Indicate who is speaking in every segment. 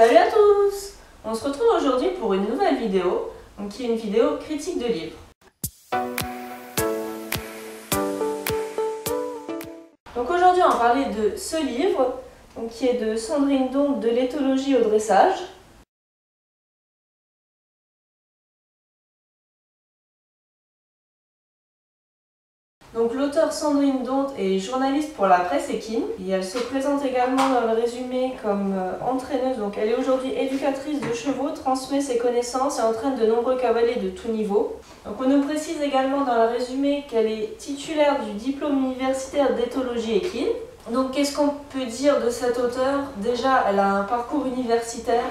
Speaker 1: Salut à tous! On se retrouve aujourd'hui pour une nouvelle vidéo, qui est une vidéo critique de livres. Donc aujourd'hui on va parler de ce livre, qui est de Sandrine Dompte, de l'éthologie au dressage. Donc l'auteure Sandrine Dompte est journaliste pour la presse équine et elle se présente également dans le résumé comme entraîneuse. Donc elle est aujourd'hui éducatrice de chevaux, transmet ses connaissances et entraîne de nombreux cavaliers de tout niveau. Donc on nous précise également dans le résumé qu'elle est titulaire du diplôme universitaire d'éthologie équine. Donc qu'est-ce qu'on peut dire de cette auteure? Déjà, elle a un parcours universitaire.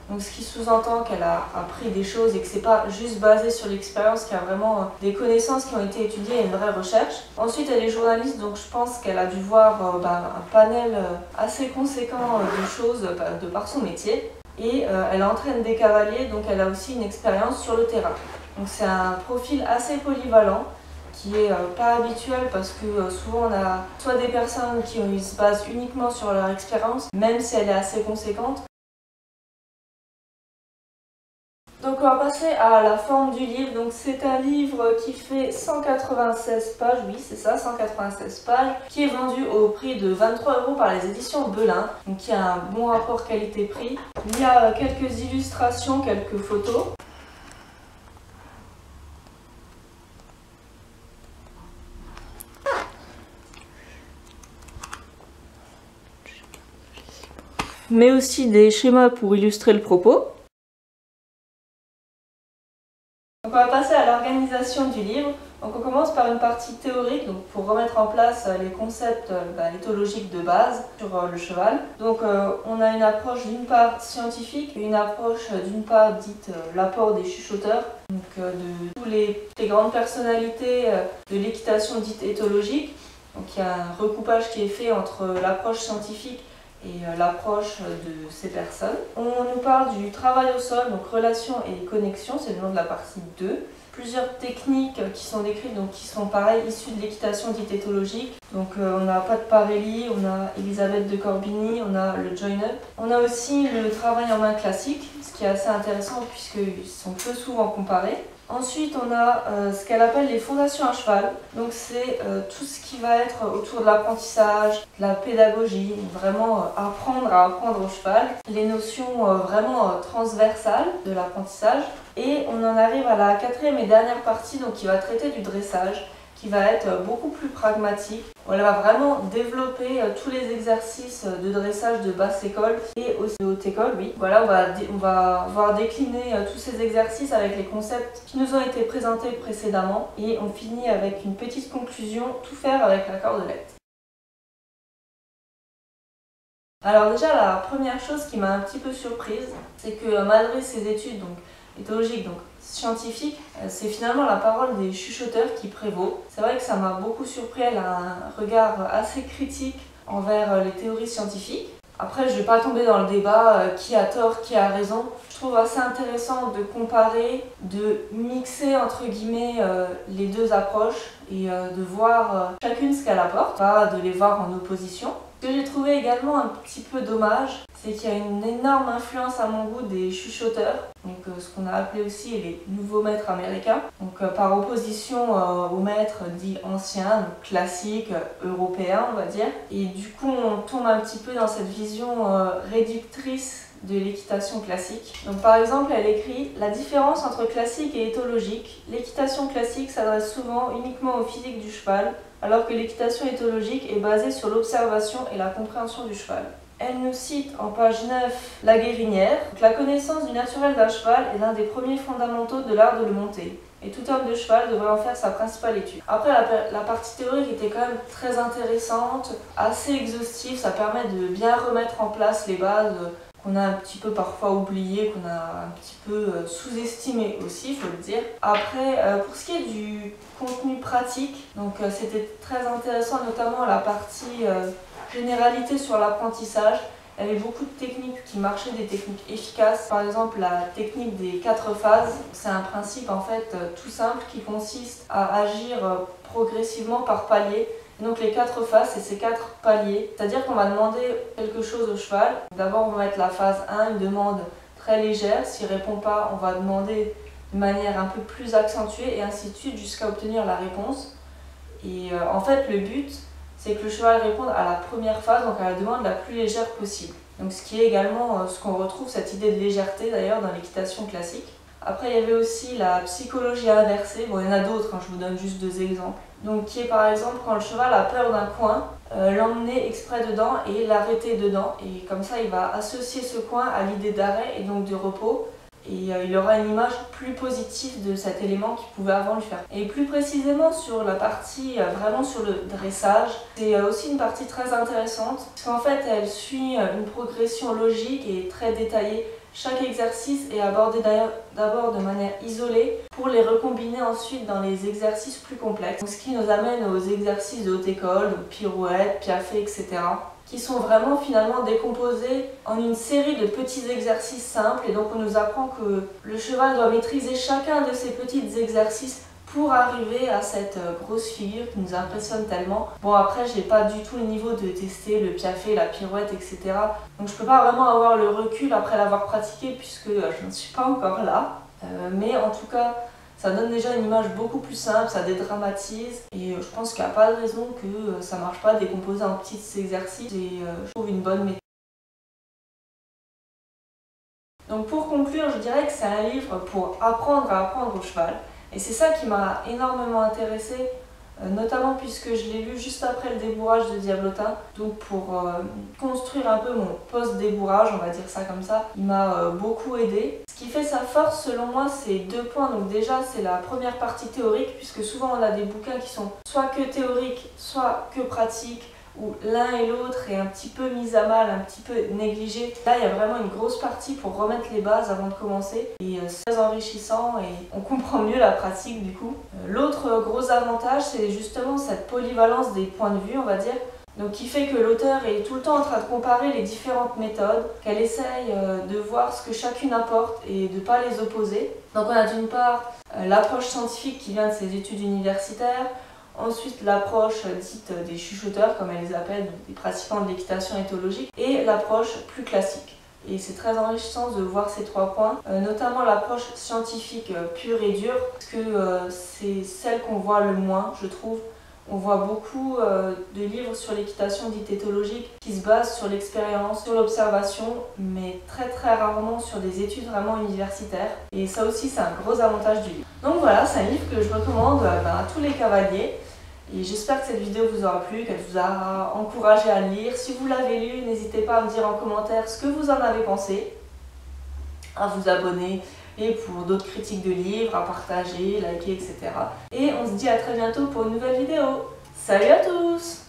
Speaker 1: Donc ce qui sous-entend qu'elle a appris des choses et que c'est pas juste basé sur l'expérience, qu'il y a vraiment des connaissances qui ont été étudiées et une vraie recherche. Ensuite elle est journaliste, donc je pense qu'elle a dû voir un panel assez conséquent de choses de par son métier. Et elle entraîne des cavaliers, donc elle a aussi une expérience sur le terrain. Donc c'est un profil assez polyvalent qui est pas habituel parce que souvent on a soit des personnes qui se basent uniquement sur leur expérience, même si elle est assez conséquente. Donc on va passer à la forme du livre. Donc c'est un livre qui fait 196 pages, oui c'est ça, 196 pages, qui est vendu au prix de 23 € par les éditions Belin, donc qui a un bon rapport qualité-prix. Il y a quelques illustrations, quelques photos. Mais aussi des schémas pour illustrer le propos. Donc on va passer à l'organisation du livre. Donc on commence par une partie théorique, donc pour remettre en place les concepts éthologiques de base sur le cheval. Donc on a une approche d'une part scientifique et une approche d'une part dite l'apport des chuchoteurs, donc de toutes les grandes personnalités de l'équitation dite éthologique. Donc il y a un recoupage qui est fait entre l'approche scientifique et l'approche de ces personnes. On nous parle du travail au sol, donc relation et connexion, c'est le nom de la partie 2. Plusieurs techniques qui sont décrites, donc qui sont pareilles, issues de l'équitation dite éthologique. Donc on a Pat Parelli, on a Elisabeth de Corbigny, on a le join-up. On a aussi le travail en main classique, ce qui est assez intéressant puisqu'ils sont peu souvent comparés. Ensuite, on a ce qu'elle appelle les fondations à cheval. Donc c'est tout ce qui va être autour de l'apprentissage, de la pédagogie, vraiment apprendre à apprendre au cheval. Les notions vraiment transversales de l'apprentissage. Et on en arrive à la quatrième et dernière partie, donc qui va traiter du dressage, qui va être beaucoup plus pragmatique. Elle va vraiment développer tous les exercices de dressage de basse école et aussi de haute école, oui. Voilà, on va voir décliner tous ces exercices avec les concepts qui nous ont été présentés précédemment et on finit avec une petite conclusion, tout faire avec la cordelette. Alors déjà, la première chose qui m'a un petit peu surprise, c'est que malgré ses études éthologiques, donc scientifiques, c'est finalement la parole des chuchoteurs qui prévaut. C'est vrai que ça m'a beaucoup surpris, elle a un regard assez critique envers les théories scientifiques. Après, je ne vais pas tomber dans le débat qui a tort, qui a raison. Je trouve assez intéressant de comparer, de mixer entre guillemets les deux approches et de voir chacune ce qu'elle apporte, pas de les voir en opposition. Ce que j'ai trouvé également un petit peu dommage, c'est qu'il y a une énorme influence à mon goût des chuchoteurs, donc ce qu'on a appelé aussi les nouveaux maîtres américains, donc par opposition aux maîtres dits anciens, donc classiques, européens on va dire. Et du coup on tombe un petit peu dans cette vision réductrice de l'équitation classique. Donc par exemple elle écrit « La différence entre classique et éthologique. L'équitation classique s'adresse souvent uniquement au physique du cheval, alors que l'équitation éthologique est basée sur l'observation et la compréhension du cheval. » Elle nous cite en page 9 la guérinière. « La connaissance du naturel d'un cheval est l'un des premiers fondamentaux de l'art de le monter. Et tout homme de cheval devrait en faire sa principale étude. » Après, la partie théorique était quand même très intéressante, assez exhaustive. Ça permet de bien remettre en place les bases qu'on a un petit peu parfois oubliées, qu'on a un petit peu sous-estimées aussi, il faut le dire. Après, pour ce qui est du contenu pratique, donc c'était très intéressant, notamment la partie généralité sur l'apprentissage. Il y avait beaucoup de techniques qui marchaient, des techniques efficaces. Par exemple, la technique des 4 phases. C'est un principe en fait tout simple qui consiste à agir progressivement par palier Donc les 4 phases, c'est ces 4 paliers. C'est-à-dire qu'on va demander quelque chose au cheval. D'abord, on va mettre la phase 1, une demande très légère. S'il ne répond pas, on va demander de manière un peu plus accentuée et ainsi de suite jusqu'à obtenir la réponse. Et en fait, le but, c'est que le cheval réponde à la première phase, donc à la demande la plus légère possible. Donc ce qui est également ce qu'on retrouve, cette idée de légèreté d'ailleurs dans l'équitation classique. Après, il y avait aussi la psychologie inversée. Bon, il y en a d'autres, je vous donne juste 2 exemples. Donc, qui est par exemple quand le cheval a peur d'un coin, l'emmener exprès dedans et l'arrêter dedans. Et comme ça, il va associer ce coin à l'idée d'arrêt et donc de repos. Et il aura une image plus positive de cet élément qu'il pouvait avant lui faire. Et plus précisément sur la partie, vraiment sur le dressage, c'est aussi une partie très intéressante. Parce qu'en fait, elle suit une progression logique et très détaillée. Chaque exercice est abordé d'abord de manière isolée pour les recombiner ensuite dans les exercices plus complexes. Donc, ce qui nous amène aux exercices de haute école, donc pirouettes, piafé, etc. qui sont vraiment finalement décomposés en une série de petits exercices simples. Et donc on nous apprend que le cheval doit maîtriser chacun de ces petits exercices pour arriver à cette grosse figure qui nous impressionne tellement. Bon, après, j'ai pas du tout le niveau de tester le piafé, la pirouette, etc. Donc je peux pas vraiment avoir le recul après l'avoir pratiqué puisque je ne suis pas encore là. Mais en tout cas, ça donne déjà une image beaucoup plus simple, ça dédramatise et je pense qu'il n'y a pas de raison que ça ne marche pas décomposer en petits exercices et je trouve une bonne méthode. Donc pour conclure, je dirais que c'est un livre pour apprendre à apprendre au cheval et c'est ça qui m'a énormément intéressée, notamment puisque je l'ai lu juste après le débourrage de Diablotin. Donc pour construire un peu mon post-débourrage, on va dire ça comme ça, il m'a beaucoup aidé. Ce qui fait sa force selon moi, c'est 2 points. Donc déjà, c'est la première partie théorique, puisque souvent on a des bouquins qui sont soit que théoriques, soit que pratiques, où l'un et l'autre est un petit peu mis à mal, un petit peu négligé. Là, il y a vraiment une grosse partie pour remettre les bases avant de commencer. Et c'est très enrichissant et on comprend mieux la pratique du coup. L'autre gros avantage, c'est justement cette polyvalence des points de vue, on va dire. Donc qui fait que l'auteur est tout le temps en train de comparer les différentes méthodes, qu'elle essaye de voir ce que chacune apporte et de ne pas les opposer. Donc on a d'une part l'approche scientifique qui vient de ses études universitaires, ensuite l'approche dite des chuchoteurs, comme elle les appelle, donc des pratiquants de l'équitation éthologique, et l'approche plus classique. Et c'est très enrichissant de voir ces 3 points, notamment l'approche scientifique pure et dure, parce que c'est celle qu'on voit le moins, je trouve. On voit beaucoup de livres sur l'équitation dite éthologique qui se basent sur l'expérience, sur l'observation, mais très rarement sur des études vraiment universitaires. Et ça aussi, c'est un gros avantage du livre. Donc voilà, c'est un livre que je recommande à tous les cavaliers. Et j'espère que cette vidéo vous aura plu, qu'elle vous a encouragé à le lire. Si vous l'avez lu, n'hésitez pas à me dire en commentaire ce que vous en avez pensé, à vous abonner et pour d'autres critiques de livres, à partager, liker, etc. Et on se dit à très bientôt pour une nouvelle vidéo. Salut à tous!